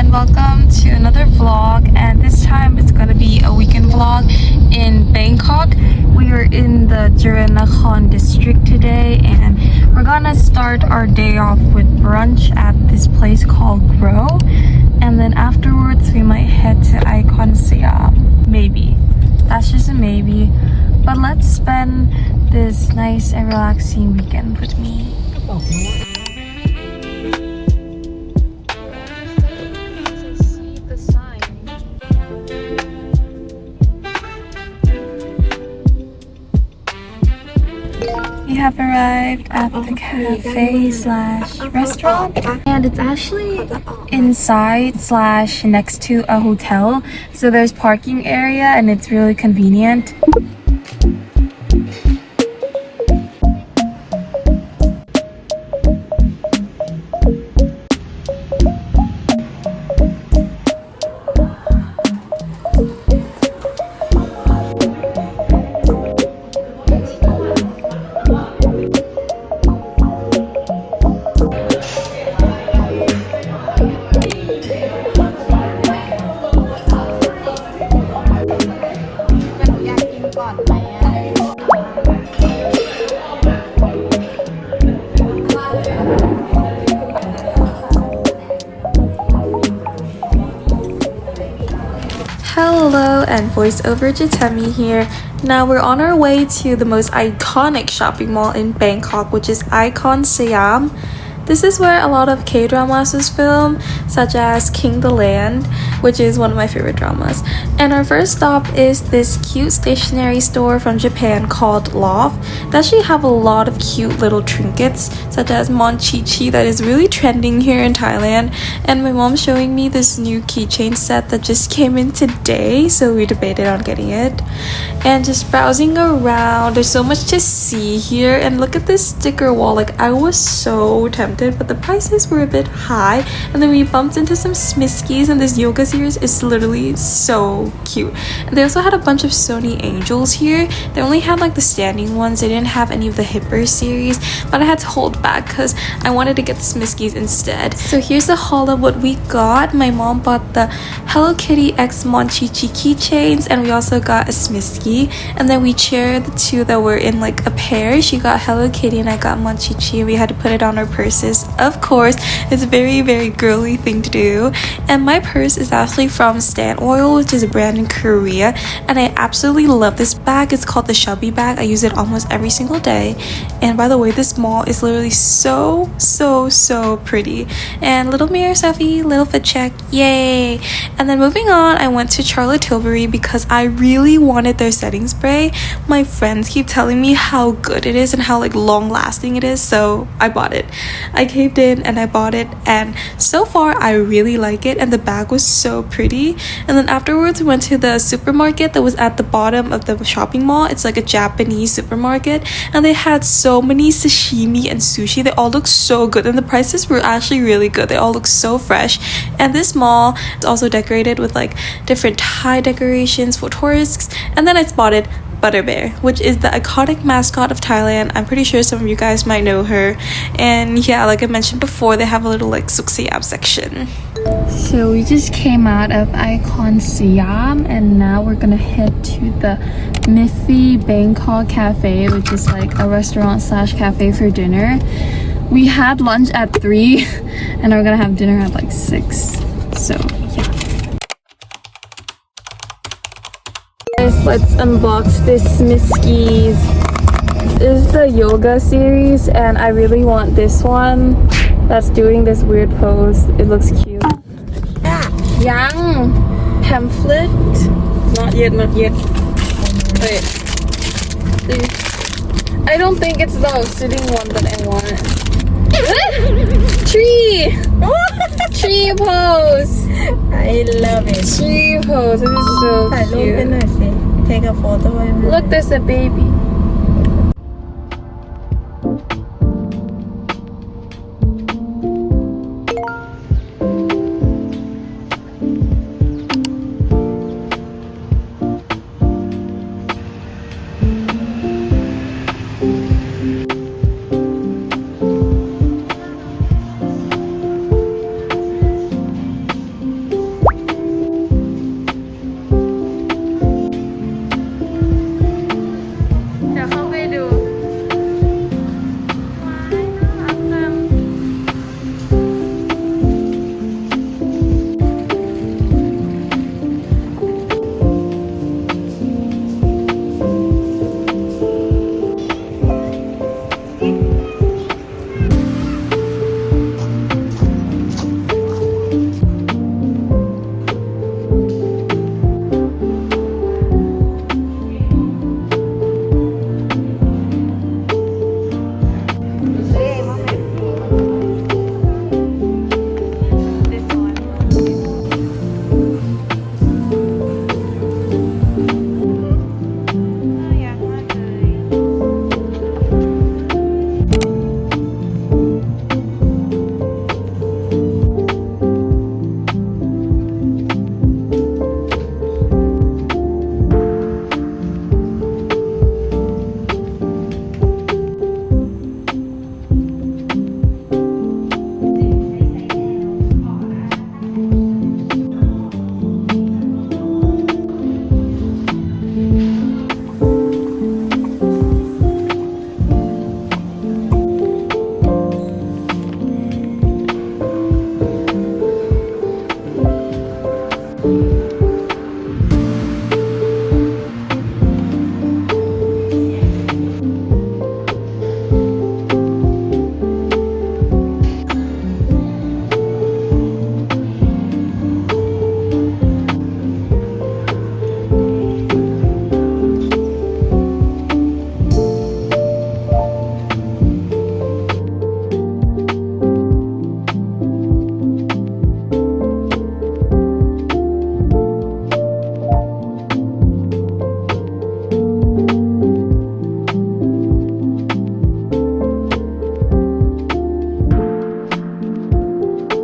and welcome to another vlog, and this time it's gonna be a weekend vlog in Bangkok. We are in the Charoennakkhon district today, and we're gonna start our day off with brunch at this place called Grow, and then afterwards we might head to Iconsiam. Maybe. That's just a maybe. But let's spend this nice and relaxing weekend with me. We have arrived at the cafe slash restaurant, and it's actually inside slash next to a hotel, so there's parking area and it's really convenient. Hello, and voiceover Jetaimie here. Now we're on our way to the most iconic shopping mall in Bangkok, which is Iconsiam. This is where a lot of K-dramas was filmed, such as King the Land, which is one of my favorite dramas. And our first stop is this cute stationery store from Japan called Loft. They actually have a lot of cute little trinkets, such as Monchichi that is really trending here in Thailand. And my mom's showing me this new keychain set that just came in today, so we debated on getting it. And just browsing around, there's so much to see here. And look at this sticker wall, like I was so tempted, but the prices were a bit high. And then we bumped into some Smiskis, and this yoga series is literally so cute. And they also had a bunch of Sony Angels here. They only had like the standing ones, they didn't have any of the hipper series, but I had to hold back because I wanted to get the Smiskis instead. So here's the haul of what we got. My mom bought the Hello Kitty X Monchichi keychains, and we also got a Smiski. And then we shared the two that were in like a pair. She got Hello Kitty and I got Monchichi. We had to put it on our purses. Of course, it's a very girly thing to do. And my purse is actually from Stan Oil, which is a brand in Korea, and I absolutely love this bag. It's called the Chubby bag. I use it almost every single day. And by the way, this mall is literally so pretty. And little mirror selfie, little fit check, yay. And then moving on, I went to Charlotte Tilbury because I really wanted their setting spray. My friends keep telling me how good it is and how like long lasting it is, so I bought it. I caved in and I bought it, and so far I really like it, and the bag was so pretty. And then afterwards we went to the supermarket that was at the bottom of the shopping mall. It's like a Japanese supermarket, and they had so many sashimi and sushi. They all look so good, and the prices were actually really good. They all look so fresh. And this mall is also decorated with like different Thai decorations for tourists. And then I spotted Butter Bear, which is the iconic mascot of Thailand. I'm pretty sure some of you guys might know her. And yeah, like I mentioned before, they have a little like Suksiam section. So we just came out of Iconsiam, and now we're gonna head to the Miffy Bangkok Cafe, which is like a restaurant slash cafe for dinner. We had lunch at 3 and we're gonna have dinner at like 6. So yeah. Let's unbox this Smiski's. This is the yoga series, and I really want this one that's doing this weird pose. It looks cute. Yang pamphlet. Not yet. Wait. I don't think it's the sitting one that I want. Tree pose. I love it. Tree pose. This is so cute. Take a photo. Look, there's a baby.